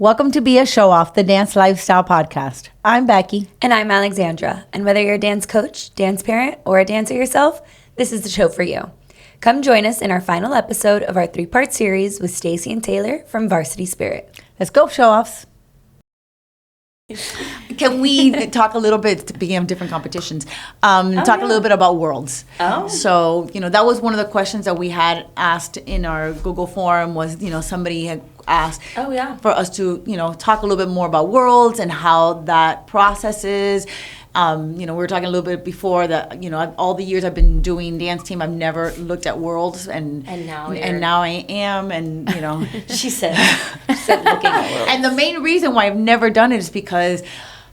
Welcome to B.A.Showoff, the Dance Lifestyle Podcast. I'm Becky. And I'm Alexandra. And whether you're a dance coach, dance parent, or a dancer yourself, this is the show for you. Come join us in our final episode of our 3-part series with Stacey and Taylor from Varsity Spirit. Let's go, show-offs. Can we talk a little bit, speaking of different competitions, a little bit about Worlds? Oh. So, that was one of the questions that we had asked in our Google form was, somebody had asked for us to, talk a little bit more about Worlds and how that process is. We were talking a little bit before that, all the years I've been doing dance team, I've never looked at Worlds, and now I am, and she said looking at Worlds. And the main reason why I've never done it is because,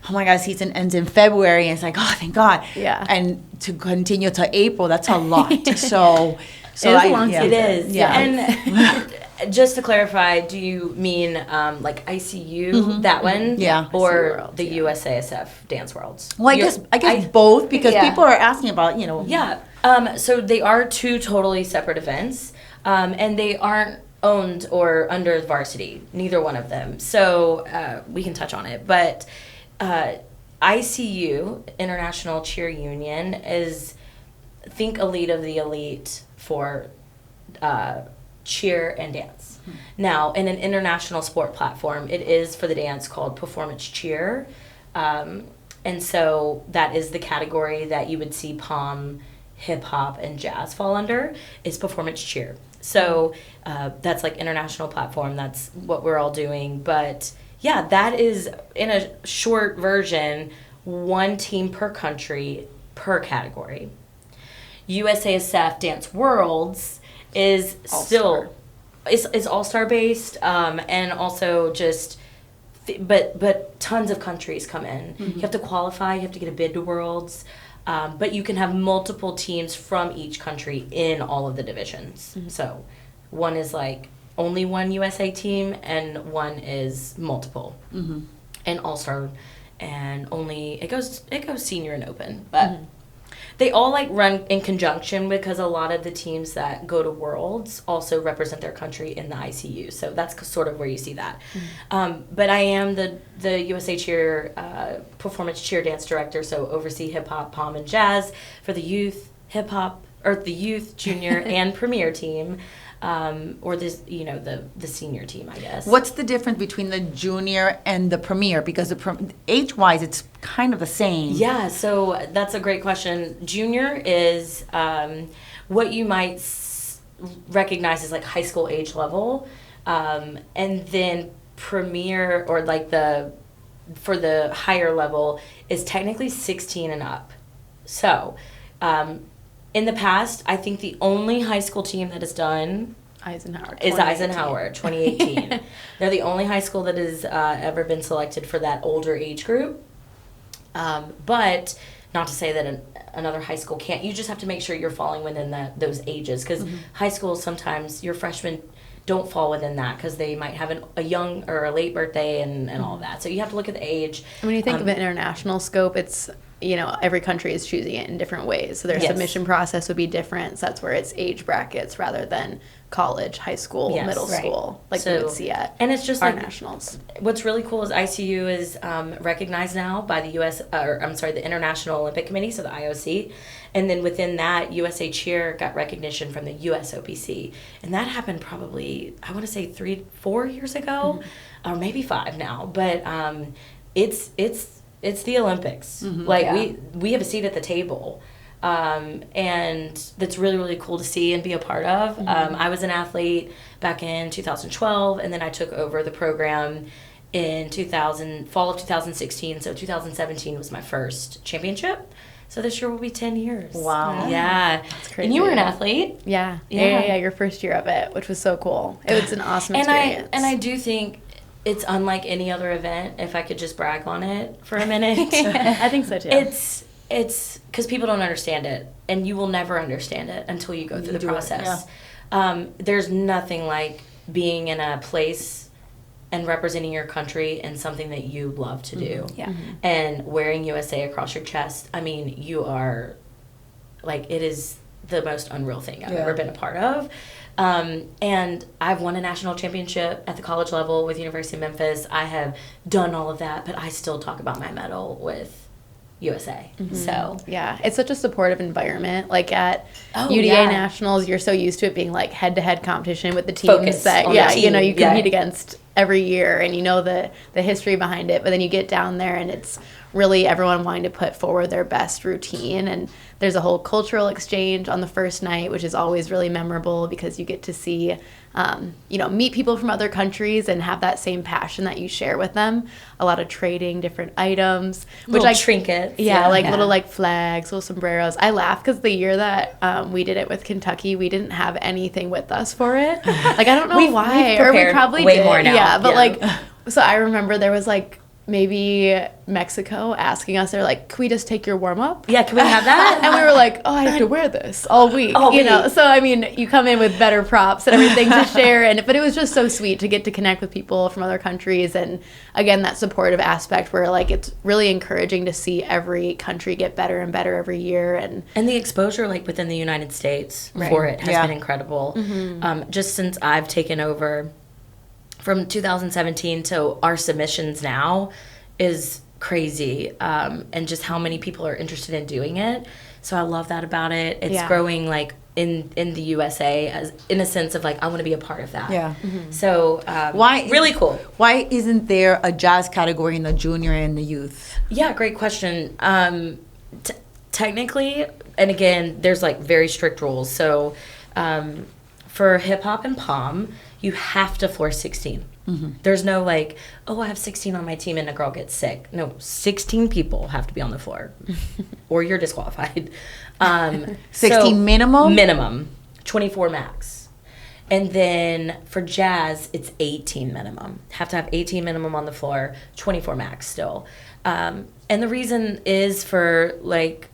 oh my God, season ends in February, and it's like, oh, thank God. Yeah. And to continue to April, that's a lot. So it is a long season. It is. Yeah. And just to clarify, do you mean like ICU, that one? Yeah. Or Worlds, the USASF Dance Worlds? Well, I guess both, because people are asking about, Yeah. So they are two totally separate events, and they aren't owned or under Varsity, neither one of them. So we can touch on it. But ICU, International Cheer Union, is, think elite of the elite for cheer and dance. Now, in an international sport platform, it is for the dance called performance cheer. And so that is the category that you would see pom, hip hop, and jazz fall under, is performance cheer. So that's like international platform. That's what we're all doing. But yeah, that is, in a short version, one team per country per category. USASF Dance Worlds is still is all-star based, and also just but tons of countries come in. You have to qualify, you have to get a bid to Worlds, but you can have multiple teams from each country in all of the divisions. So one is like only one USA team, and one is multiple, and all-star, and only it goes senior and open, but they all like run in conjunction, because a lot of the teams that go to Worlds also represent their country in the ICU. So that's sort of where you see that. But I am the USA Cheer performance cheer dance director, so oversee hip hop, pom, and jazz for the youth hip hop, or the youth, junior, and premier team. Or this, the senior team, I guess. What's the difference between the junior and the premier? Because age-wise, it's kind of the same. Yeah, so that's a great question. Junior is what you might recognize as like high school age level, and then premier, or like for the higher level, is technically 16 and up. So, in the past, I think the only high school team that has done Eisenhower 2018. They're the only high school that has ever been selected for that older age group. But not to say that another high school can't. You just have to make sure you're falling within those ages, because high school, sometimes your freshmen don't fall within that, because they might have a young or a late birthday and all of that. So you have to look at the age. And when you think of an international scope, it's, every country is choosing it in different ways. So their submission process would be different. So that's where it's age brackets rather than college, high school, middle school, like we would see at and it's just our like, nationals. What's really cool is ICU is recognized now by the the International Olympic Committee, so the IOC. And then within that, USA Cheer got recognition from the USOPC. And that happened probably, I want to say 3-4 years ago, or maybe 5 now. But it's the Olympics. We have a seat at the table. And that's really, really cool to see and be a part of. I was an athlete back in 2012, and then I took over the program in fall of 2016. So 2017 was my first championship. So this year will be 10 years. Wow. Yeah. That's crazy. And you were an athlete. Yeah, your first year of it, which was so cool. It was an awesome experience. And I do think it's unlike any other event, if I could just brag on it for a minute. I think so too. It's because people don't understand it, and you will never understand it until you go through the process. There's nothing like being in a place and representing your country in something that you love to do. And wearing USA across your chest. I mean, you are, like, it is the most unreal thing I've ever been a part of. And I've won a national championship at the college level with University of Memphis. I have done all of that, but I still talk about my medal with USA. So yeah, it's such a supportive environment. Like at UDA Nationals, you're so used to it being like head-to-head competition with the teams that you compete against every year, and you know the history behind it. But then you get down there, and it's really everyone wanting to put forward their best routine, and there's a whole cultural exchange on the first night, which is always really memorable because you get to see meet people from other countries and have that same passion that you share with them. A lot of trading different items, little trinkets, little like flags, little sombreros. I laugh because the year that we did it with Kentucky, we didn't have anything with us for it. Like I don't know why, or we probably way did. More now. Yeah, but so I remember there was like maybe Mexico asking us, they're like, can we just take your warm-up? Yeah, can we have that? And we were like, oh, I have to wear this all week. So I mean, you come in with better props and everything to share, but it was just so sweet to get to connect with people from other countries, and again, that supportive aspect where like it's really encouraging to see every country get better and better every year, and the exposure like within the United States for it has been incredible. Just since I've taken over from 2017 to our submissions now is crazy, and just how many people are interested in doing it. So I love that about it. It's growing like in the USA as in a sense of like I want to be a part of that. Yeah. So really cool. Why isn't there a jazz category in the junior and the youth? Yeah, great question. Technically, and again, there's like very strict rules. So for hip hop and pom, you have to floor 16. There's no like, oh, I have 16 on my team and a girl gets sick. No, 16 people have to be on the floor or you're disqualified. 16 minimum? Minimum. 24 max. And then for jazz, it's 18 minimum. Have to have 18 minimum on the floor, 24 max still. And the reason is for like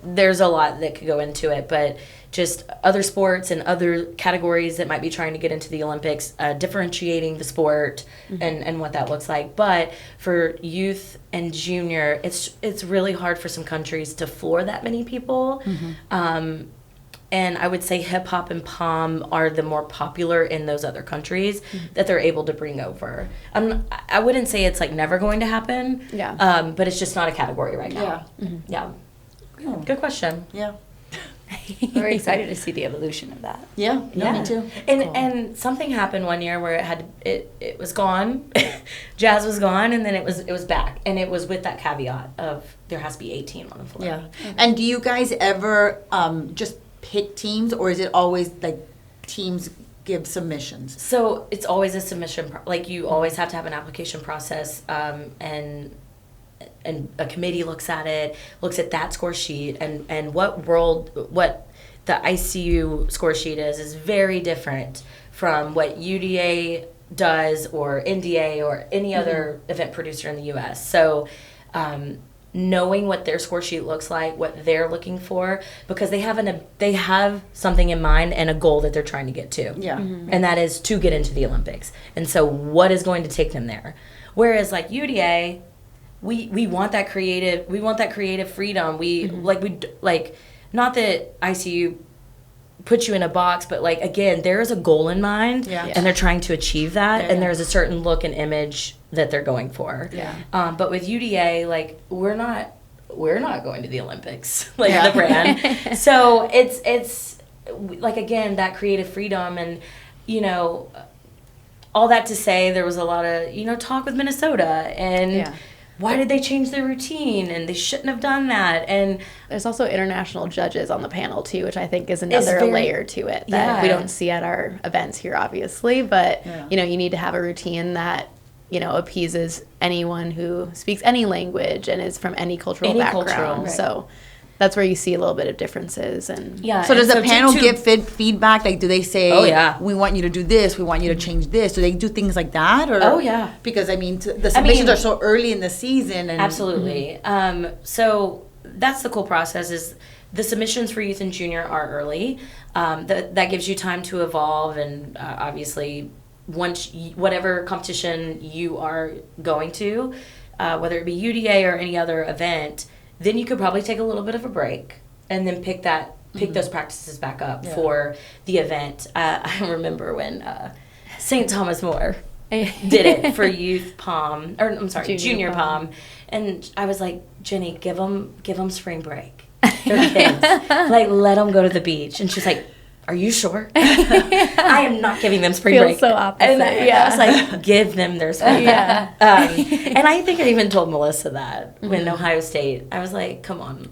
there's a lot that could go into it, but just other sports and other categories that might be trying to get into the Olympics, differentiating the sport and what that looks like. But for youth and junior, it's really hard for some countries to floor that many people. And I would say hip hop and pom are the more popular in those other countries that they're able to bring over. I wouldn't say it's like never going to happen. Yeah. But it's just not a category right now. Yeah. Yeah. Good question. Yeah. We're excited to see the evolution of that. Yeah, me too. And something happened one year where it was gone, jazz was gone, and then it was back, and it was with that caveat of there has to be 18 on the floor. Yeah. And do you guys ever just pick teams, or is it always like teams give submissions? So it's always a submission. Like you always have to have an application process, and a committee looks at that score sheet, and what the ICU score sheet is very different from what UDA does or NDA or any other event producer in the US. So knowing what their score sheet looks like, what they're looking for, because they have something in mind and a goal that they're trying to get to. Yeah. And that is to get into the Olympics. And so what is going to take them there? Whereas like UDA, we want that creative freedom. Not that ICU puts you in a box, but like again, there is a goal in mind, and they're trying to achieve that, and there's a certain look and image that they're going for. Yeah. But with UDA, like we're not going to the Olympics, like the brand. So it's like again that creative freedom, and all that to say, there was a lot of talk with Minnesota and. Why did they change their routine? And they shouldn't have done that. And there's also international judges on the panel too, which I think is another layer to it that we don't see at our events here, obviously. But you need to have a routine that appeases anyone who speaks any language and is from any cultural background. Right. So that's where you see a little bit of differences. And so does the panel give feedback? Like, do they say, we want you to do this, we want you to change this? Do they do things like that? Or because I mean, the submissions are so early in the season. And absolutely. So that's the cool process. Is the submissions for youth and junior are early. That gives you time to evolve, and obviously, once whatever competition you are going to, whether it be UDA or any other event. Then you could probably take a little bit of a break and then pick those practices back up for the event. I remember when St. Thomas More did it for youth pom, or I'm sorry, junior pom. And I was like, Jenny, give them spring break. They're kids. Like, let them go to the beach. And she's like, are you sure? I am not giving them spring break. So opposite. And I was like, give them their spring break. And I think I even told Melissa that when Ohio State, I was like, come on,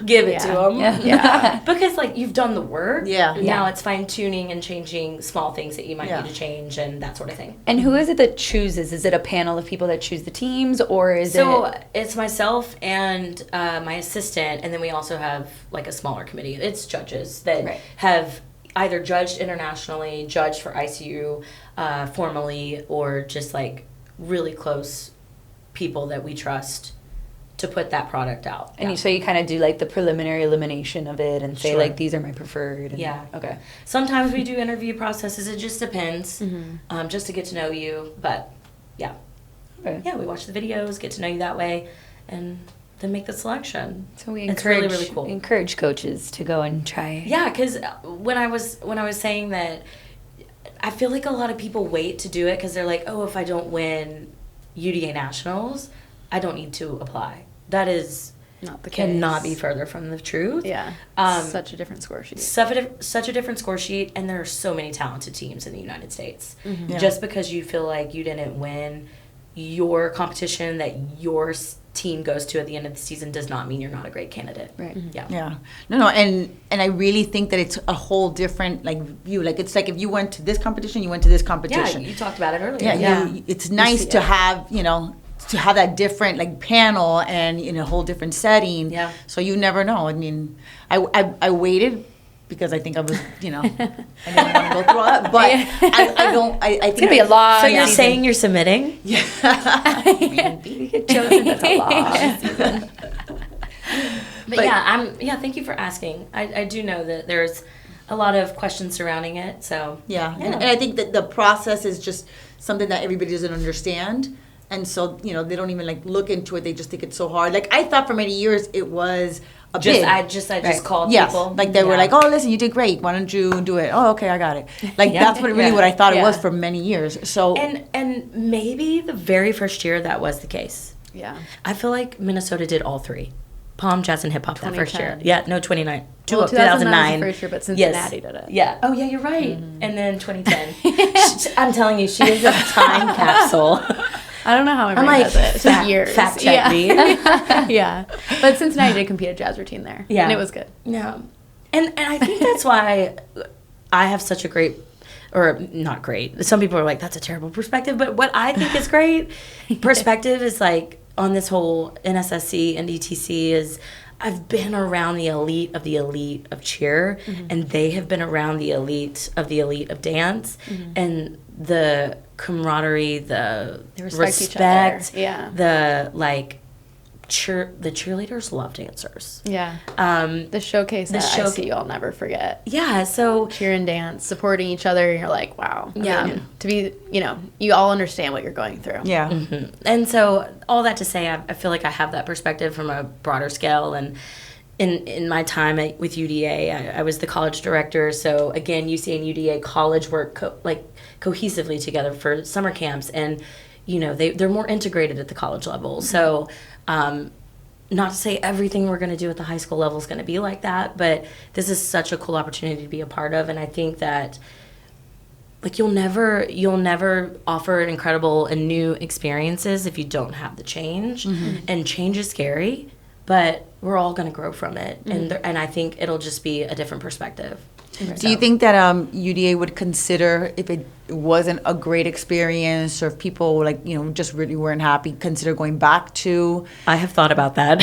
give it to them. Because, like, you've done the work. Now it's fine-tuning and changing small things that you might need to change and that sort of thing. And who is it that chooses? Is it a panel of people that choose the teams, or is it... So it's myself and my assistant, and then we also have, like, a smaller committee. It's judges that have either judged internationally, judged for ICU formally, or just, like, really close people that we trust to put that product out. And so you kind of do, like, the preliminary elimination of it and say, like, these are my preferred. And, okay. Sometimes we do interview processes. It just depends, just to get to know you. But, we watch the videos, get to know you that way, and then make the selection. So we encourage, really cool. encourage coaches to go and try. Yeah, because when I was saying that, I feel like a lot of people wait to do it because they're like, oh, if I don't win UDA Nationals, I don't need to apply. That is not the case. Cannot be further from the truth. Yeah. Such a different score sheet. Such a different score sheet, and there are so many talented teams in the United States. Just because you feel like you didn't win your competition that your team goes to at the end of the season does not mean you're not a great candidate. Right. Yeah. No, and I really think that it's a whole different, like, view. Like, it's like if you went to this competition, you went to this competition. Yeah, you talked about it earlier. Yeah. It's nice to have, to have that different, like, panel and in a whole different setting. Yeah. So you never know. I mean, I waited because I think I was, I didn't want to go through all that. But I think it's going to be a lot. So you're saying you're submitting? Yeah. We get chosen. That's a lot. But thank you for asking. I do know that there's a lot of questions surrounding it. So And I think that the process is just something that everybody doesn't understand. And so, they don't even, like, look into it. They just think it's so hard. Like, I thought for many years it was a bid. I just called people. Like, they were like, oh, listen, you did great. Why don't you do it? Oh, okay, I got it. Like, that's what I thought it was for many years. So And maybe the very first year that was the case. Yeah. I feel like Minnesota did all three. Pom, jazz, and hip hop that first year. Yeah, no, 2009. 2009 was the first year, but Cincinnati did it. Yeah. Oh, yeah, you're right. And then 2010. I'm telling you, she is a time capsule. I don't know how everyone does it. It's just years. Fact check me. Yeah. But Cincinnati did compete at jazz routine there. Yeah. And it was good. Yeah. And I think that's why I have such a great, or not great, some people are like, that's a terrible perspective, but what I think is great perspective is, like, on this whole NSSC and DTC is I've been around the elite of cheer, and they have been around the elite of dance, and the camaraderie, the respect, the, like, the cheerleaders love dancers. Yeah. The showcase at ICU I'll never forget. Yeah, so cheer and dance, supporting each other, and you're like, wow. Yeah. I mean, to be, you all understand what you're going through. Yeah. And so all that to say, I feel like I have that perspective from a broader scale. And in my time with UDA, I was the college director. So again, UC and UDA college work cohesively together for summer camps, and they're more integrated at the college level. So not to say everything we're going to do at the high school level is going to be like that, but this is such a cool opportunity to be a part of. And I think that, like, you'll never offer incredible and new experiences if you don't have the change. And change is scary, but we're all going to grow from it. And I think it'll just be a different perspective. Do you think that UDA would consider, if it wasn't a great experience, or if people, like, just really weren't happy, consider going back to? I have thought about that.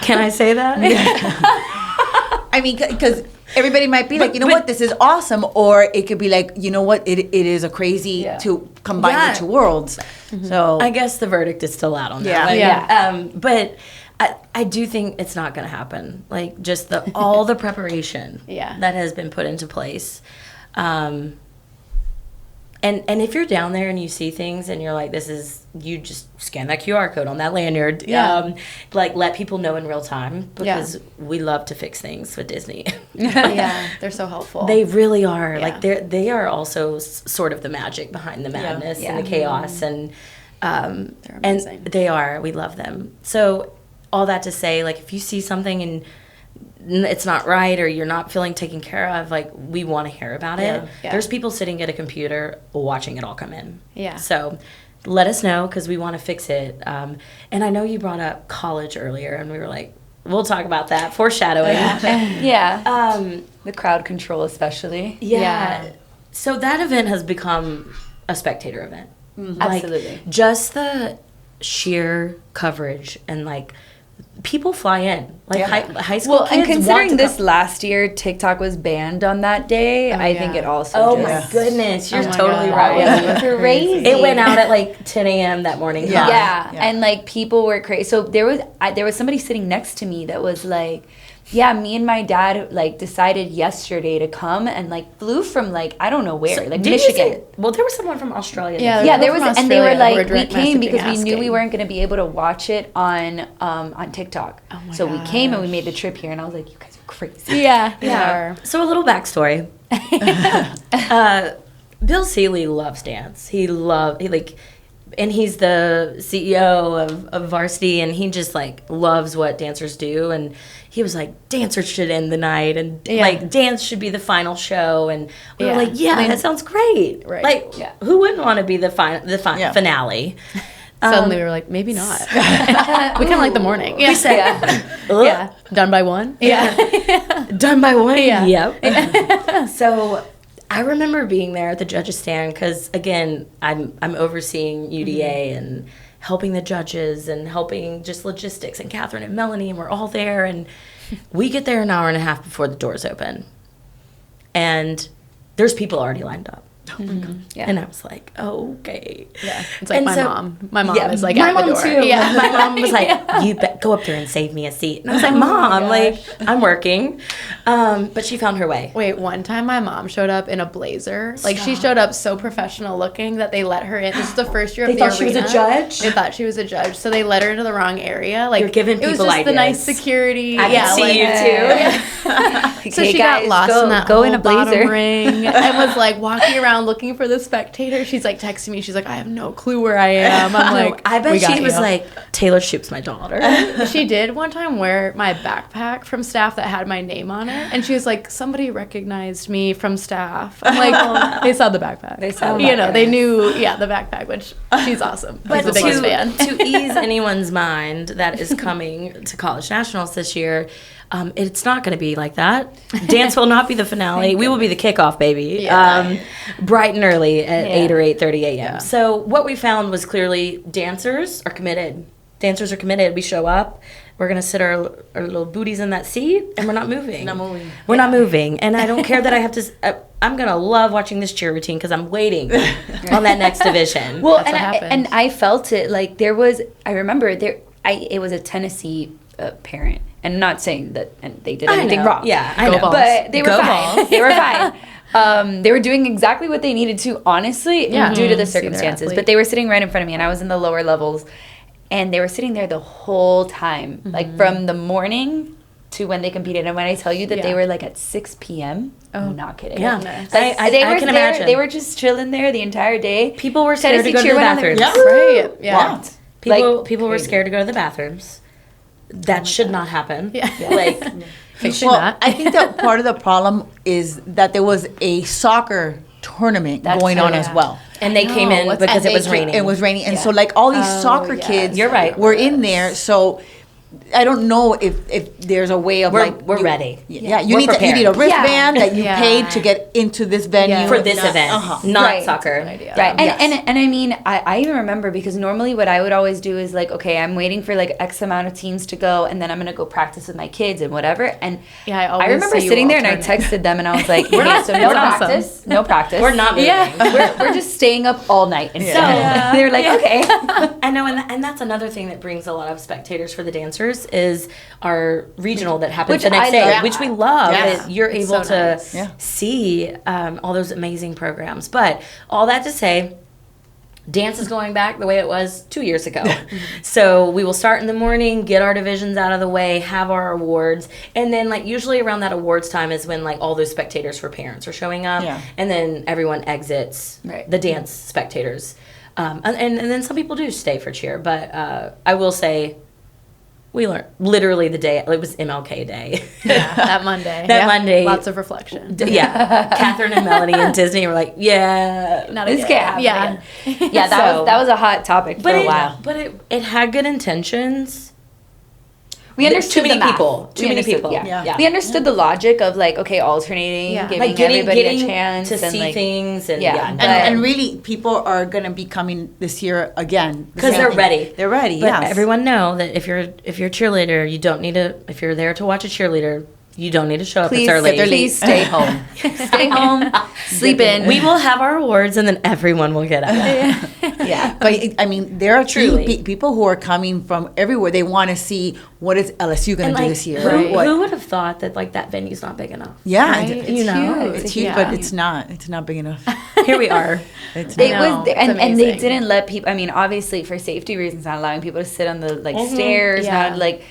Can I say that? Yeah. I mean, because everybody might be like, what, this is awesome. Or it could be like, what, it is a crazy to combine the two worlds. So I guess the verdict is still out on that. But I do think it's not going to happen. Like, just all the preparation that has been put into place. I And if you're down there and you see things and you're like, you just scan that QR code on that lanyard. Like, let people know in real time, because we love to fix things with Disney. They're so helpful. They really are. Yeah. Like, they are also sort of the magic behind the madness and the chaos. And they're amazing. And they are. We love them. So all that to say, like, if you see something and it's not right or you're not feeling taken care of, like, we want to hear about it. There's people sitting at a computer watching it all come in. So let us know, because we want to fix it. And I know you brought up college earlier, and we were like, we'll talk about that. Foreshadowing. The crowd control especially. So that event has become a spectator event. Like, Absolutely. Just the sheer coverage, and like, people fly in, like high school kids. And considering this last year, TikTok was banned on that day. I think it also. My goodness, you're totally right. It was crazy. It went out at like 10 a.m. that morning. And like, people were crazy. So there was somebody sitting next to me that was like, me and my dad like decided yesterday to come, and like flew from like I don't know where, like Michigan. Well, there was someone from Australia. There was, and they were like, we came because we knew we weren't going to be able to watch it on TikTok. So we came and we made the trip here, and I was like, you guys are crazy. So a little backstory. Bill Seeley loves dance. And he's the CEO of Varsity, and he just like loves what dancers do. And he was like, dancers should end the night, and like, dance should be the final show. And we were like, that sounds great. Right. Like, who wouldn't want to be the finale? Suddenly we were like, maybe not. We kind of like the morning. We said, done by 1. Done by 1. Yep. So I remember being there at the judges' stand, because again, I'm overseeing UDA and helping the judges and helping just logistics, and Catherine and Melanie, and we're all there, and we get there an hour and a half before the doors open, and there's people already lined up. And I was like, okay. It's like mom. My mom is like, my at the mom door. too. My mom was like, you go up there and save me a seat. And I was like, Mom, like, I'm working. But she found her way. Wait, one time my mom showed up in a blazer. Like, she showed up so professional looking that they let her in. This is the first year of the arena. They thought she was a judge? They thought she was a judge. So they let her into the wrong area. Like, you're giving people ideas. It was just the nice security. I can see you too. So she got lost in that whole bottom ring and was like walking around looking for the spectator. She's like texting me. She's like, I have no clue where I am. I'm like, I bet she was like, Taylor Shoop's my daughter. She did one time wear my backpack from staff that had my name on it, and she was like, somebody recognized me from staff. I'm like, they saw the backpack. They saw, they knew, the backpack, which she's awesome. But she's the biggest fan. To ease anyone's mind that is coming to College Nationals this year, it's not going to be like that. Dance will not be the finale. We will be the kickoff, baby. Bright and early at 8 or 8:30 a.m. So what we found was clearly dancers are committed. We show up. We're going to sit our little booties in that seat, and we're not moving. We're not moving. And I don't care that I have to... I'm going to love watching this cheer routine, because I'm waiting on that next division. Well, and I felt it. Like, there was... I remember it was a Tennessee parent. And I'm not saying that they did anything wrong. Yeah, I know. But they were fine. They were fine. They were doing exactly what they needed to, honestly, due to the circumstances. But they were sitting right in front of me, and I was in the lower levels. And they were sitting there the whole time, like from the morning to when they competed. And when I tell you that they were like at 6 p.m., I'm not kidding. Yeah, like, I can imagine. They were just chilling there the entire day. People were scared to go to the bathrooms. Right. Yeah. People were scared to go to the bathrooms. That should not happen. Like, I think that part of the problem is that there was a soccer tournament going on as well. And they came in because it was raining. It was raining. And so, like, all these soccer kids were in there. So I don't know if there's a way of we're ready. Yeah, you need a wristband that you paid to get into this venue for this event, not soccer. Right. And I mean, I even remember, because normally what I would always do is like, okay, I'm waiting for like X amount of teams to go, and then I'm gonna go practice with my kids and whatever. And I remember sitting there and I texted them and I was like, okay, so no practice. We're not moving. We're just staying up all night. And so they're like, okay. I know, and that's another thing that brings a lot of spectators for the dance dancers is our regional that happens the next day, which we love. That you're able to see all those amazing programs. But all that to say, dance is going back the way it was 2 years ago. So we will start in the morning, get our divisions out of the way, have our awards, and then like usually around that awards time is when like all those spectators for parents are showing up, and then everyone exits the dance spectators, and then some people do stay for cheer. But I will say, we learned literally the day, it was MLK Day. That Monday. Monday. Lots of reflection. Catherine and Melanie and Disney were like, this can't happen. Yeah, that was a hot topic for a while. But it had good intentions. We understood too many people. Yeah. We understood the logic of like, okay, alternating, giving everybody a chance to see like, things, and really, people are gonna be coming this year again because they're ready. They're ready. But everyone know that if you're a cheerleader, you don't need to. If you're there to watch a cheerleader, you don't need to show up. Please, it's early. Please stay home. Stay home. Sleep in. We will have our awards, and then everyone will get out. But I mean, there are truly people who are coming from everywhere. They want to see what is LSU going to do this year. Who would have thought that like that venue's not big enough? Yeah, right? It's huge, but it's not. It's not big enough. Here we are. And they didn't let people. I mean, obviously for safety reasons, not allowing people to sit on the stairs. Not like.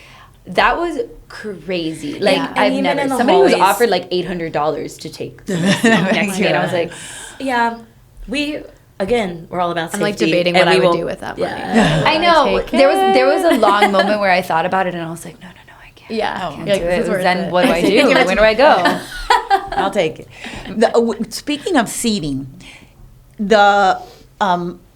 That was crazy. Like I've never. Somebody was offered like $800 to take next to me, and I was like, we're all about safety. I'm like debating what I would do with that money. I know. There was a long moment where I thought about it, and I was like, no, I can't. Yeah. I can't do it. Then what do I do? Where do I go? I'll take it. Speaking of seating, the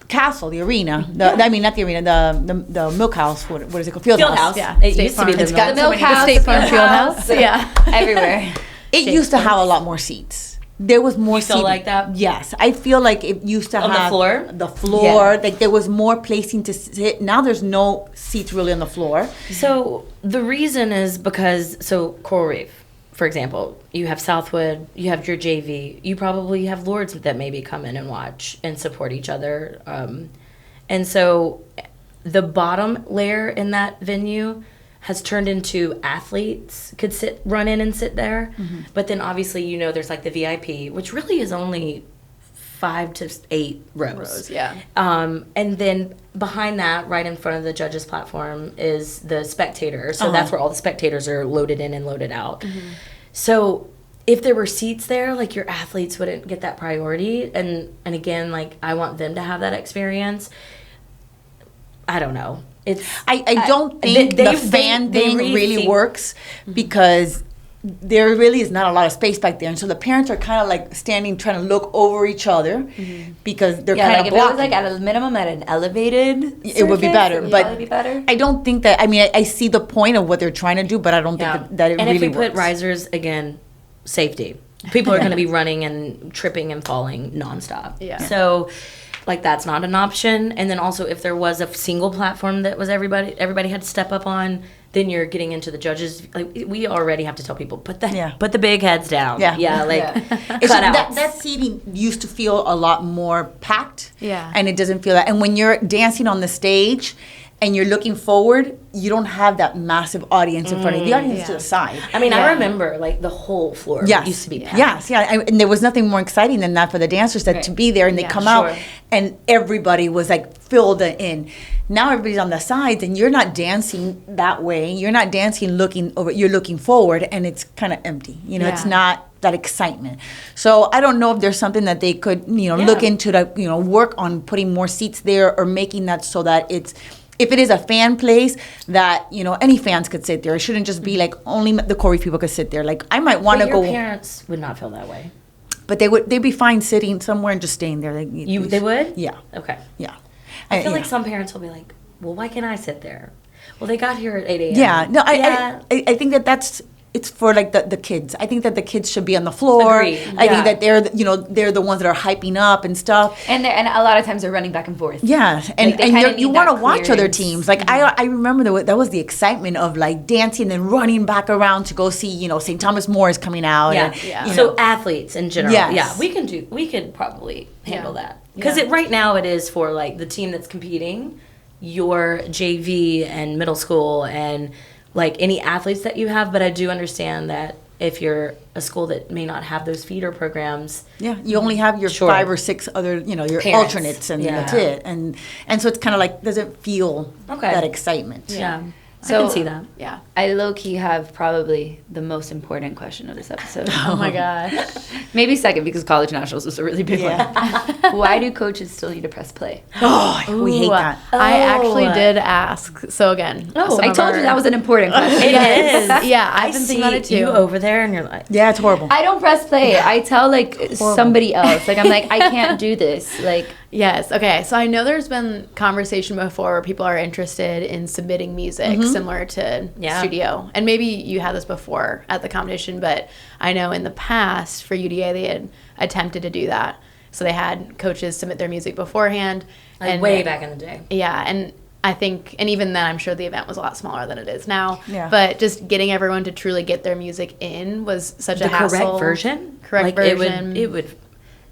castle, the arena. I mean, not the arena. The milk house. What is it called? Field house. Yeah, it used to be the milk house. The State Farm Field House. Yeah, everywhere. It used to have a lot more seats. There was more seats. You feel like that? Yes, I feel like it used to have the floor. The floor, like there was more placing to sit. Now there's no seats really on the floor. So the reason is because Coral Reef, for example, you have Southwood, you have your JV, you probably have Lords that maybe come in and watch and support each other. And so the bottom layer in that venue has turned into athletes could run in and sit there. Mm-hmm. But then obviously, there's like the VIP, which really is only 5 to 8 rows. And then behind that, right in front of the judges' platform, is the spectator. So that's where all the spectators are loaded in and loaded out. Mm-hmm. So if there were seats there, like your athletes wouldn't get that priority. And again, like I want them to have that experience. I don't know. I don't think the fan thing really works because there really is not a lot of space back there, and so the parents are kind of like standing, trying to look over each other because they're kind of blocking. If it was like at a minimum at an elevated surface, it would be better. But I don't think that. I mean, I see the point of what they're trying to do, but I don't think that it really works. And if we put risers again, safety. People are going to be running and tripping and falling nonstop. Yeah. So. Like that's not an option. And then also if there was a single platform that was everybody had to step up on, then you're getting into the judges. Like we already have to tell people put the big heads down. That seating used to feel a lot more packed. Yeah. And it doesn't feel that. And when you're dancing on the stage and you're looking forward, you don't have that massive audience in front of you. The audience is to the side. I mean, I remember like the whole floor used to be packed. And there was nothing more exciting than that for the dancers to be there and they come out and everybody was like filled in. Now everybody's on the sides and you're not dancing that way. You're not dancing looking over. You're looking forward and it's kind of empty. It's not that excitement. So I don't know if there's something that they could, look into to, work on putting more seats there or making that so that it's. If it is a fan place that, any fans could sit there. It shouldn't just be like only the Corey people could sit there. Like I might want to go. Your parents would not feel that way. But they'd be fine sitting somewhere and just staying there. They would? Yeah. Okay. Yeah. I feel like some parents will be like, well, why can't I sit there? Well, they got here at 8 a.m. Yeah. No, I think that's it's for like the kids. I think that the kids should be on the floor. Agreed. I think that they're the ones that are hyping up and stuff. And a lot of times they're running back and forth. Yeah, and you want to watch other teams. Like I remember that was the excitement of like dancing and running back around to go see St. Thomas More is coming out. Yeah. So athletes in general. Yes. Yeah, we could probably handle that because right now it is for like the team that's competing. your JV and middle school and like any athletes that you have, but I do understand that if you're a school that may not have those feeder programs, you only have your 5 or 6 other, your parents. Alternates, and that's it. And so it's kind of like doesn't feel that excitement. Yeah. So, I can see that. Yeah. I low-key have probably the most important question of this episode. Oh my gosh. Maybe second, because college nationals was a really big one. Why do coaches still need to press play? We hate that. I actually did ask. So again. I told you that was an important question. It is. Yeah, I've been thinking about it too. You over there and you're like, Yeah, it's horrible. I don't press play. I tell somebody else. I'm like, I can't do this. Yes. Okay. So I know there's been conversation before where people are interested in submitting music similar to studio. And maybe you had this before at the competition, but I know in the past for UDA they had attempted to do that. So they had coaches submit their music beforehand. and way back in the day. Yeah. And I think, and even then I'm sure the event was a lot smaller than it is now. Yeah. But just getting everyone to truly get their music in was such a hassle. The correct version? Correct version. It would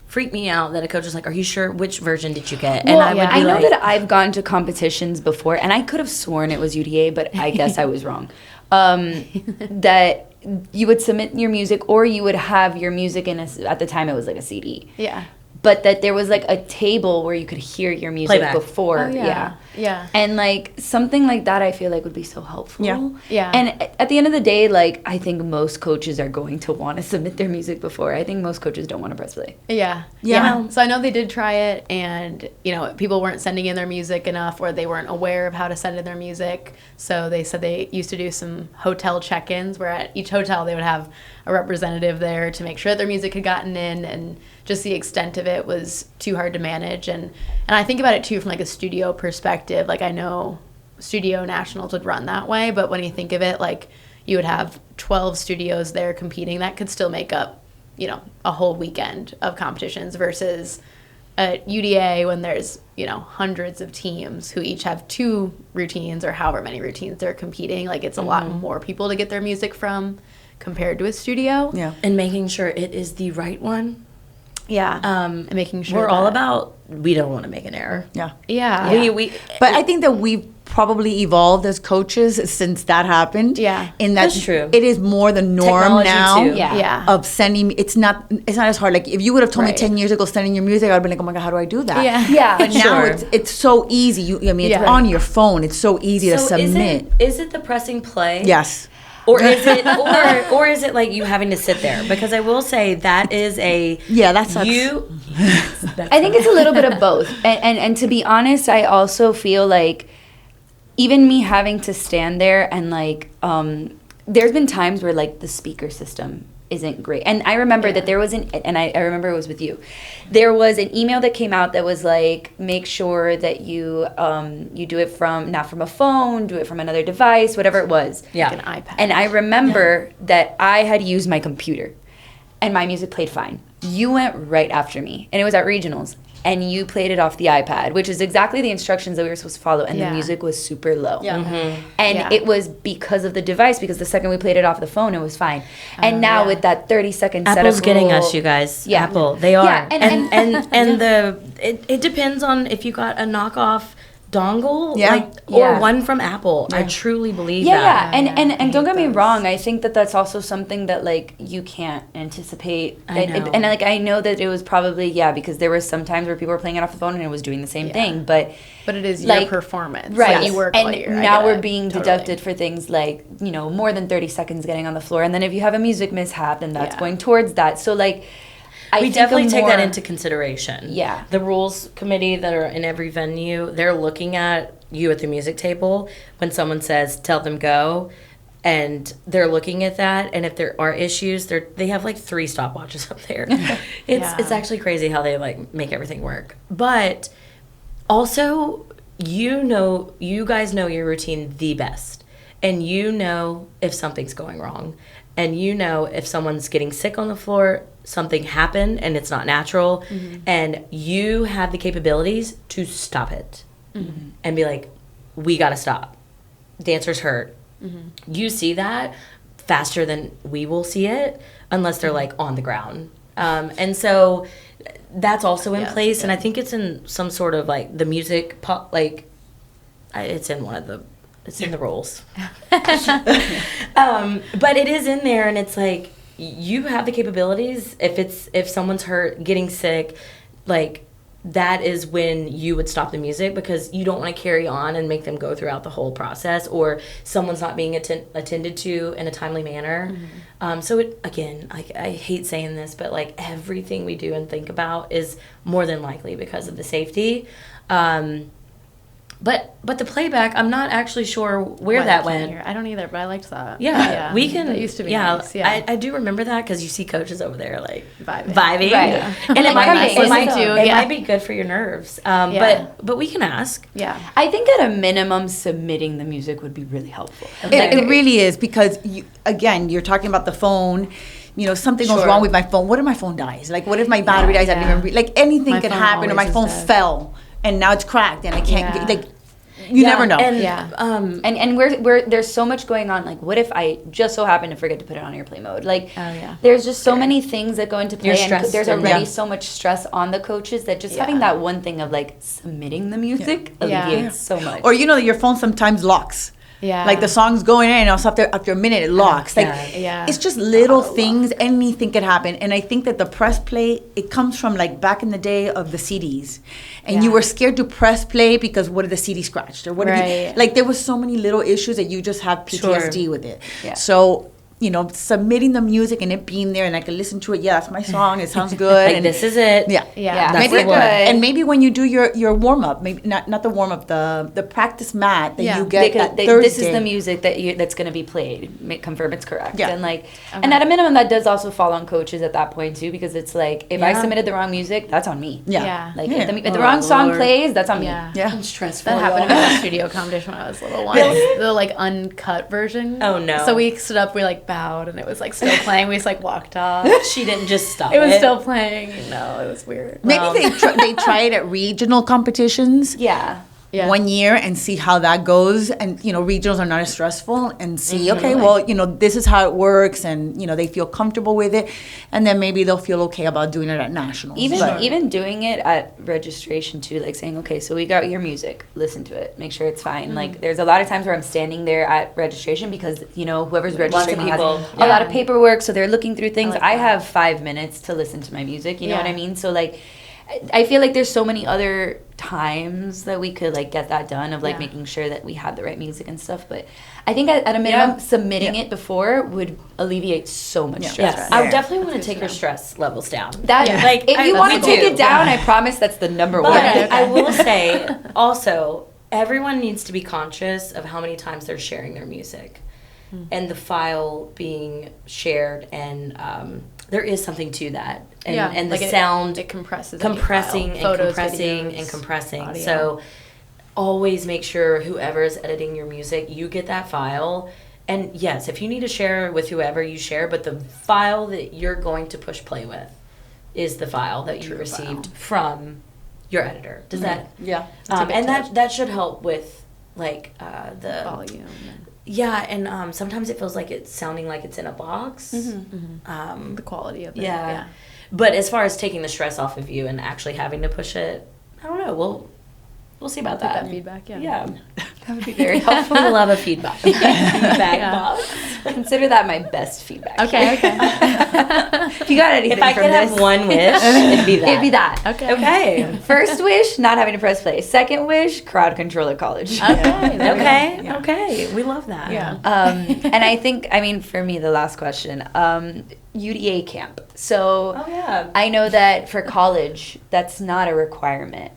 freak me out that a coach was like, "Are you sure? Which version did you get?" Well, And I know that I've gone to competitions before, and I could have sworn it was UDA, but I guess I was wrong. That you would submit your music, or you would have your music at the time it was like a CD. Yeah. But that there was like a table where you could hear your music Playback. before. Oh, yeah. Yeah. And like something like that I feel like would be so helpful. Yeah. Yeah. And at the end of the day, like I think most coaches are going to want to submit their music before. I think most coaches don't want to press play. Yeah. Yeah. So I know they did try it, and people weren't sending in their music enough, or they weren't aware of how to send in their music. So they said they used to do some hotel check-ins where at each hotel they would have a representative there to make sure that their music had gotten in, and just the extent of it was too hard to manage. And I think about it too from like a studio perspective. Like I know studio nationals would run that way, but when you think of it, like you would have 12 studios there competing, that could still make up, a whole weekend of competitions versus at UDA when there's, hundreds of teams who each have 2 routines or however many routines they're competing. Like it's a lot more people to get their music from compared to a studio. Yeah. and making sure it is the right one. Yeah. And making sure We're all about, we don't want to make an error. Yeah. Yeah. But I think that we've probably evolved as coaches since that happened. Yeah. In that That's true. It is more the norm Technology now. too. Yeah. Of sending, it's not as hard. Like if you would have told me Right. 10 years ago sending your music, I'd be like, oh my God, how do I do that? Yeah. Yeah. But now Sure. it's so easy. It's Yeah. on your phone. It's so easy to So submit. is it the pressing play? Yes. Or is it or is it like you having to sit there? Because I will say that is that sucks. I think it's a little bit of both. And to be honest, I also feel like even me having to stand there and like there's been times where like the speaker system isn't great. And I remember that there was I remember it was with you. There was an email that came out that was like, make sure that you do it not from a phone, do it from another device, whatever it was. Yeah. Like an iPad. And I remember that I had used my computer and my music played fine. You went right after me, and it was at regionals, and you played it off the iPad, which is exactly the instructions that we were supposed to follow, and the music was super low. Yeah. And it was because of the device, because the second we played it off the phone, it was fine. And now with that 30-second setup Apple's getting rule- us, you guys. Yeah. Apple, they are. Yeah, and It depends on if you got a knockoff dongle, Yeah. or one from Apple. I truly believe that. And don't get me wrong, I think that that's also something that like you can't anticipate. I know. And like I know that it was probably because there were some times where people were playing it off the phone and it was doing the same thing, but it is like, your performance. right? Like, you work all and year. I now get we're it. being Totally. deducted for things like more than 30 seconds getting on the floor, and then if you have a music mishap, then that's Yeah. going towards that. So like I We think definitely take that more- into consideration. Yeah. The rules committee that are in every venue, they're looking at you at the music table when someone says, tell them go. And they're looking at that, and if there are issues, they have like 3 stopwatches up there. It's actually crazy how they like make everything work. But also, you guys know your routine the best, and you know if something's going wrong, and you know if someone's getting sick on the floor, something happened and it's not natural, and you have the capabilities to stop it and be like, we gotta stop. Dancers hurt. You see that faster than we will see it unless they're like on the ground. And so that's also in place. And I think it's in some sort of like the music it's in the roles. But it is in there, and it's like, you have the capabilities. If someone's hurt, getting sick, like, that is when you would stop the music, because you don't want to carry on and make them go throughout the whole process, or someone's not being attended to in a timely manner. So it, again, I hate saying this, but like, everything we do and think about is more than likely because of the safety. But the playback, I'm not actually sure where that went. I don't either, but I liked that. Yeah, we can. That used to be nice. Yeah, I do remember that, because you see coaches over there like vibing. Right. Yeah. And it might be good for your nerves. But we can ask. Yeah, I think at a minimum, submitting the music would be really helpful. It really is, because you're talking about the phone. Something goes wrong with my phone. What if my phone dies? Like, what if my battery dies? I didn't even like, anything could happen, or my phone fell and now it's cracked and I can't like. You never know. And and we're there's so much going on. Like, what if I just so happen to forget to put it on airplane mode? Like, there's just so many things that go into play, and there's already so much stress on the coaches that just having that one thing of like submitting the music alleviates so much. Or your phone sometimes locks. Yeah. Like, the song's going in, and also after a minute it locks. Like, it's just little things. Anything could happen. And I think that the press play, it comes from like back in the day of the CDs. And you were scared to press play because what if the CD scratched? Or what if like, there was so many little issues that you just have PTSD with it. Yeah. So, submitting the music and it being there, and I can listen to it. Yeah, that's my song. It sounds good. Like, and this is it. Yeah. Maybe good. And maybe when you do your warm up, maybe not the warm up, the practice mat that you get Thursday. This is the music that's going to be played. Confirm it's correct. Yeah. And and at a minimum, that does also fall on coaches at that point too, because it's like, if I submitted the wrong music, that's on me. Yeah. Like, if the wrong song plays, that's on me. Yeah. It's stressful. That happened in my studio competition when I was little. The like uncut version. Oh no. So we stood up. We like bowed, and it was like still playing. We just like walked off. She didn't just stop. It was still playing. No, it was weird. Maybe they try it at regional competitions. Yeah. 1 year and see how that goes, and regionals are not as stressful, and see this is how it works, and they feel comfortable with it, and then maybe they'll feel okay about doing it at nationals. Even doing it at registration too, like saying, okay, so we got your music, listen to it, make sure it's fine. Like, there's a lot of times where I'm standing there at registration because whoever's registering has a lot of paperwork, so they're looking through things. I have 5 minutes to listen to my music, you know what I mean? So like, I feel like there's so many other times that we could like get that done, of like making sure that we have the right music and stuff. But I think at a minimum, submitting it before would alleviate so much stress. Yes. I would definitely want to take your stress levels down. Like, if you want to take it down, I promise that's the number one. I will say also, everyone needs to be conscious of how many times they're sharing their music, and the file being shared, and there is something to that. And the sound, it compressing and compressing. Audio. So always make sure whoever is editing your music, you get that file. And yes, if you need to share with whoever, you share, but the file that you're going to push play with is the file that you received from your editor. Does that? Yeah. And that should help with like the volume. Yeah, and sometimes it feels like it's sounding like it's in a box. The quality of it. Yeah. But as far as taking the stress off of you and actually having to push it, I don't know. We'll see about that. That feedback, Yeah. That would be very helpful. We love a feedback box. Consider that my best feedback. Okay. If you got anything if I from could this, have one wish, it'd be that. It'd be that. Okay. First wish, not having to press play. Second wish, crowd control at college. Okay. We love that. Yeah. And I think, for me, the last question, UDA Camp. So I know that for college, that's not a requirement.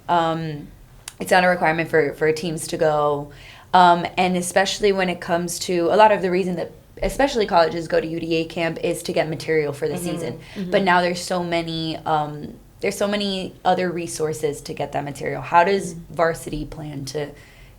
It's not a requirement for teams to go. And especially when it comes to a lot of the reason that especially colleges go to UDA Camp is to get material for the season. But now there's so many other resources to get that material. How does Varsity plan to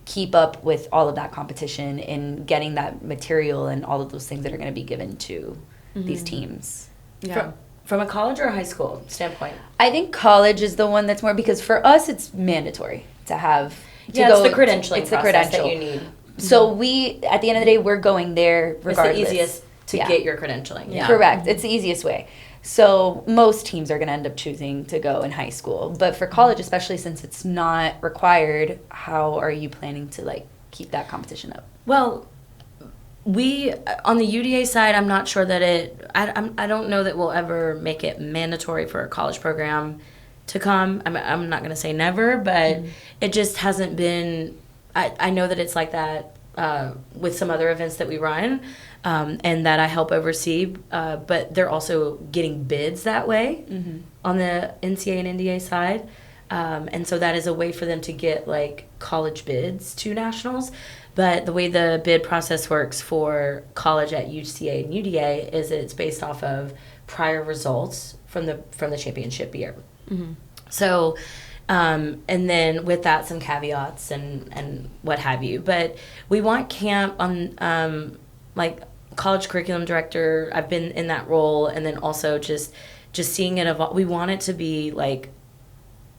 keep up with all of that competition in getting that material and all of those things that are going to be given to these teams? Yeah. From a college or a high school standpoint? I think college is the one that's more, because for us it's mandatory to have it's the credentialing process that you need. So we, at the end of the day, we're going there regardless. It's the easiest to get your credentialing. Yeah. Correct. It's the easiest way. So most teams are going to end up choosing to go in high school. But for college, especially since it's not required, how are you planning to, like, keep that competition up? Well, we, on the UDA side, I'm not sure that I don't know that we'll ever make it mandatory for a college program to come. I'm not going to say never, but it just hasn't been, I know that it's like that with some other events that we run and that I help oversee, but they're also getting bids that way on the NCAA and NDA side. And so that is a way for them to get, like, college bids to nationals. But the way the bid process works for college at UCA and UDA is it's based off of prior results from the championship year. So, and then with that, some caveats and what have you. But we want camp on, like, college curriculum director. I've been in that role, and then also just seeing it evolve. We want it to be, like,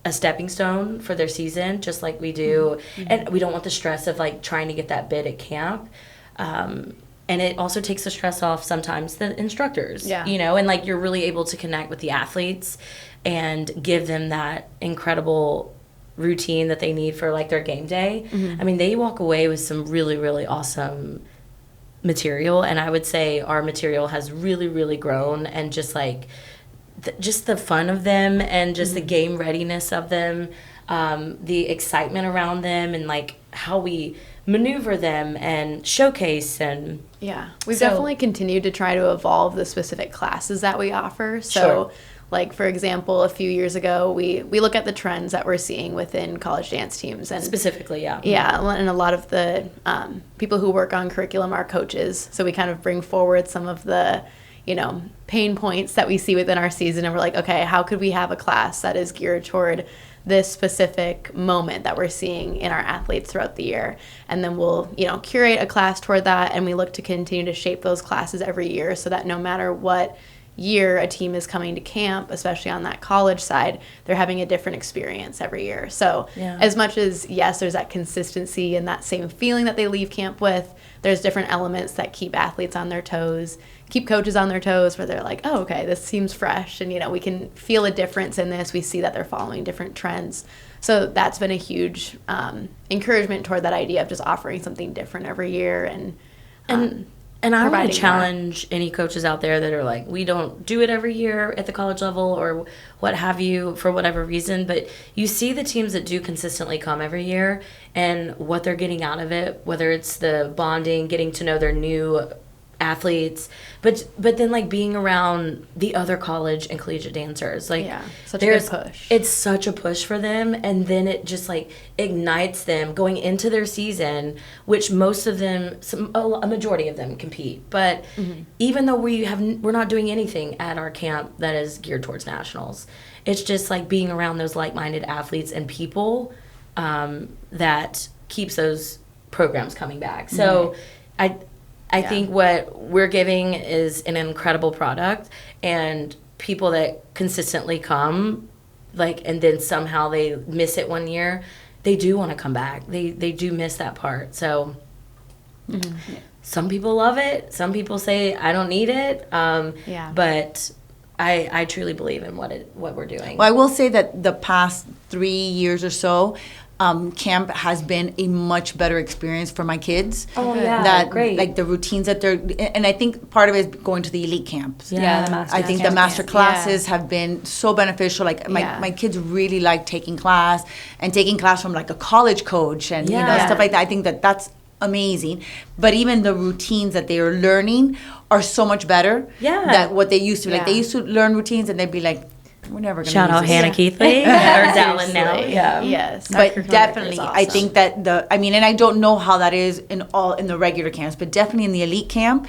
a stepping stone for their season, just like we do. And we don't want the stress of, like, trying to get that bid at camp. And it also takes the stress off sometimes the instructors, you know, and, like, you're really able to connect with the athletes and give them that incredible routine that they need for, like, their game day. I mean, they walk away with some really, really awesome material. And I would say our material has really, really grown, and just, like, just the fun of them, and just the game readiness of them, the excitement around them, and, like, how we maneuver them and showcase. And we've definitely continued to try to evolve the specific classes that we offer. So like, for example, a few years ago, we look at the trends that we're seeing within college dance teams, and specifically, and a lot of the people who work on curriculum are coaches, so we kind of bring forward some of the, you know, pain points that we see within our season, and we're like, okay, how could we have a class that is geared toward this specific moment that we're seeing in our athletes throughout the year? And then we'll, you know, curate a class toward that, and we look to continue to shape those classes every year, so that no matter what year a team is coming to camp, especially on that college side, they're having a different experience every year. So as much as, yes, there's that consistency and that same feeling that they leave camp with, there's different elements that keep athletes on their toes, keep coaches on their toes, where they're like, oh, okay, this seems fresh, and, you know, we can feel a difference in this. We see that they're following different trends. So that's been a huge encouragement toward that idea of just offering something different every year. And I want to challenge any coaches out there that are like, we don't do it every year at the college level or what have you, for whatever reason. But you see the teams that do consistently come every year and what they're getting out of it, whether it's the bonding, getting to know their new athletes, but then, like, being around the other college and collegiate dancers, like, such a good push. It's such a push for them, and then it just, like, ignites them going into their season, which most of them, a majority of them compete. But even though we're not doing anything at our camp that is geared towards nationals, it's just, like, being around those like-minded athletes and people that keeps those programs coming back. So I think what we're giving is an incredible product, and people that consistently come, like, and then somehow they miss it one year, they do want to come back. They do miss that part. So some people love it. Some people say, I don't need it. But I truly believe in what we're doing. Well, I will say that the past 3 years or so, camp has been a much better experience for my kids. Oh, yeah, that, great. Like, the routines that they're, and I think part of it is going to the elite camps. The master I think the master classes have been so beneficial. Like, my kids really like taking class from, like, a college coach and, you know, stuff like that. I think that's amazing. But even the routines that they are learning are so much better than what they used to. Like, they used to learn routines and they'd be like, we're never going to shout out Hannah Keithley or Dallin now. Yes. But definitely, awesome. I think that and I don't know how that is in the regular camps, but definitely in the elite camp.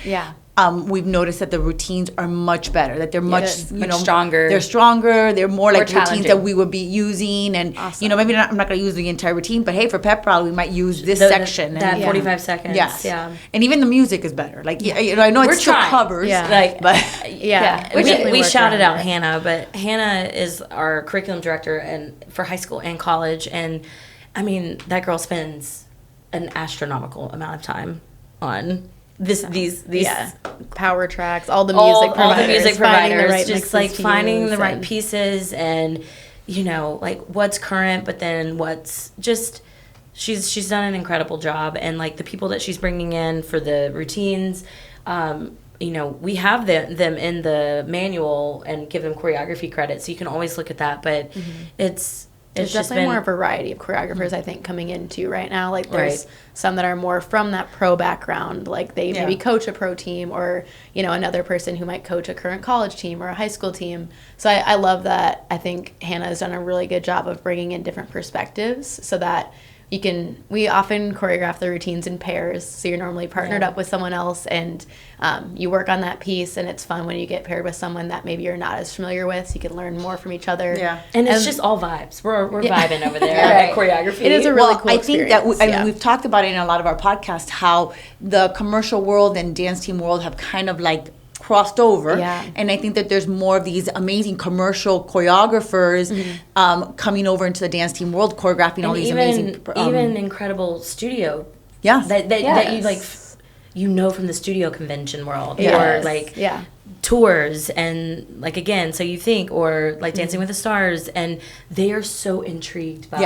We've noticed that the routines are much better. That they're much stronger. They're stronger. They're more like challenging. routines that we would be using, and you know, maybe I'm not going to use the entire routine, but hey, for pep rally, we might use this section. That 45 seconds. Yes. And even the music is better. Like, you know, I know it's still covers. But we shouted out Hannah, but Hannah is our curriculum director and for high school and college, and I mean, that girl spends an astronomical amount of time on these power tracks, all the music providers, just like finding the right pieces and like what's current, but then what's just she's done an incredible job, and like the people that she's bringing in for the routines, we have them in the manual and give them choreography credit, so you can always look at that, but there's definitely more variety of choreographers, I think, coming into right now. Like, there's some that are more from that pro background. Like, they maybe coach a pro team, or, another person who might coach a current college team or a high school team. So I love that. I think Hannah has done a really good job of bringing in different perspectives so that we often choreograph the routines in pairs, so you're normally partnered up with someone else, and you work on that piece, and it's fun when you get paired with someone that maybe you're not as familiar with, so you can learn more from each other. Yeah, and it's just all vibes. We're vibing over there at choreography. It is a really cool experience. I think that we've talked about it in a lot of our podcasts, how the commercial world and dance team world have kind of like crossed over, and I think that there's more of these amazing commercial choreographers coming over into the dance team world, choreographing all these amazing, even incredible studio, that you like, from the studio convention world, or like tours, and like again, so you think, or like Dancing with the Stars, and they are so intrigued by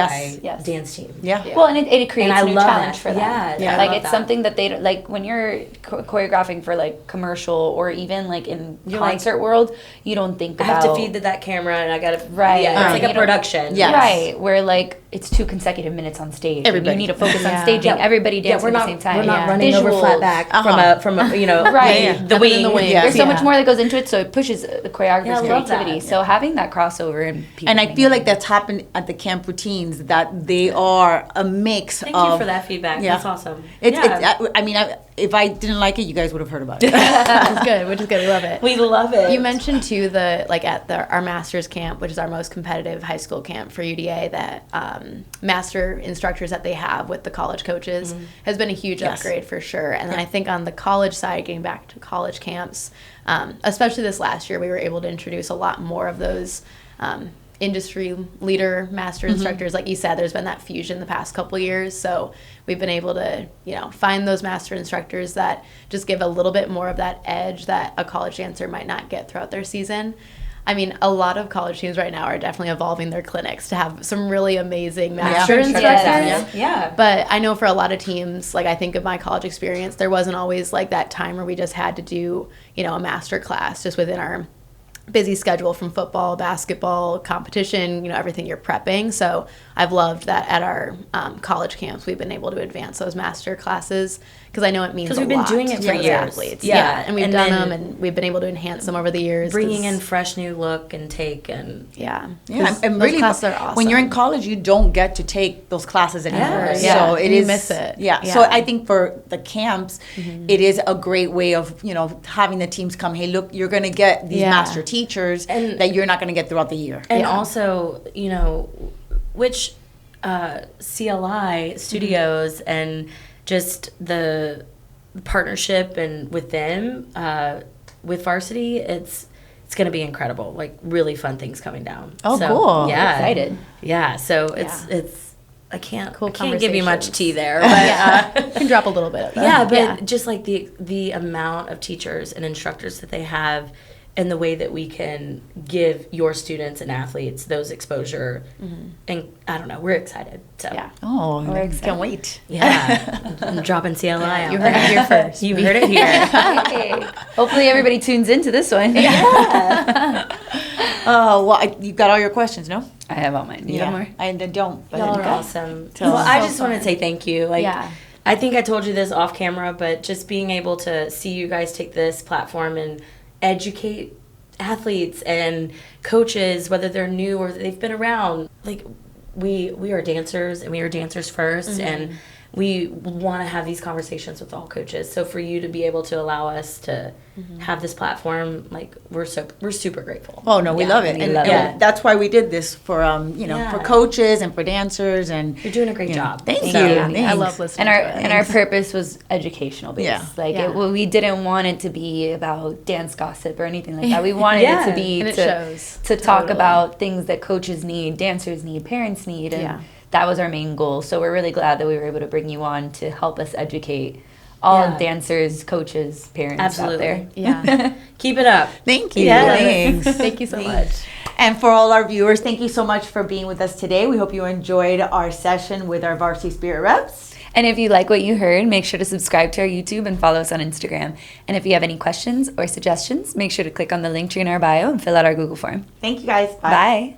dance team. Well, and it creates a new challenge for them. Like it's something that they like when you're choreographing for like commercial, or even like in concert world, you don't think about, I have to feed that camera, and I gotta it's like a production, where like it's 2 consecutive minutes on stage. You need to focus on staging. Everybody dancing at the same time. We're not running over flat back from a the wing. There's so much more that goes into it, so it pushes the choreographer's creativity. So having that crossover and I feel like that's happened at the camp routines, that they are a mix Thank you for that feedback. That's awesome. If I didn't like it, you guys would have heard about it. Which is good. We love it. We love it. You mentioned too our master's camp, which is our most competitive high school camp for UDA, that master instructors that they have with the college coaches has been a huge upgrade for sure. And then I think on the college side, getting back to college camps, especially this last year, we were able to introduce a lot more of those industry leader master instructors. Like you said, there's been that fusion the past couple years, so we've been able to find those master instructors that just give a little bit more of that edge that a college dancer might not get throughout their season. I mean, a lot of college teams right now are definitely evolving their clinics to have some really amazing master instructors. But I know for a lot of teams, like I think of my college experience, there wasn't always like that time where we just had to do a master class just within our busy schedule from football, basketball, competition, everything you're prepping. So I've loved that at our college camps, we've been able to advance those master classes, because I know it means a lot. Because we've been doing it for years. Athletes. And we've done them, and we've been able to enhance them over the years. Bringing in fresh new look and take, and and really, classes are awesome. When you're in college, you don't get to take those classes anymore. So you miss it. So I think for the camps, it is a great way of having the teams come. Hey, look, you're going to get these master teachers and that you're not going to get throughout the year. And also, which CLI studios and just the partnership and with them, with Varsity, it's going to be incredible. Like really fun things coming down. Oh, so, cool! Yeah, excited. Yeah, so it's I can't give you much tea there, but you can drop a little bit of that. But just like the amount of teachers and instructors that they have, and the way that we can give your students and athletes those exposure, and I don't know, we're excited. So we're excited. Can't wait. I'm dropping CLI out. You heard it here first. You heard it here. Hey. Hopefully everybody tunes into this one. You've got all your questions, no? I have all mine. You have more? I don't. But y'all are awesome. I just want to say thank you. I think I told you this off camera, but just being able to see you guys take this platform and educate athletes and coaches, whether they're new or they've been around. Like we are dancers, and we are dancers first, and we want to have these conversations with all coaches. So for you to be able to allow us to have this platform, like we're super grateful. Oh no, we love it, and that's why we did this for for coaches and for dancers, and you're doing a great job. Thank you. I love listening. And our purpose was educational based. We didn't want it to be about dance gossip or anything like that. We wanted it to be to talk about things that coaches need, dancers need, parents need, and that was our main goal. So we're really glad that we were able to bring you on to help us educate all dancers, coaches, parents out there. Yeah. Keep it up. Thank you. Yes. Thank you so much. And for all our viewers, thank you so much for being with us today. We hope you enjoyed our session with our Varsity Spirit reps. And if you like what you heard, make sure to subscribe to our YouTube and follow us on Instagram. And if you have any questions or suggestions, make sure to click on the link tree in our bio and fill out our Google form. Thank you guys. Bye.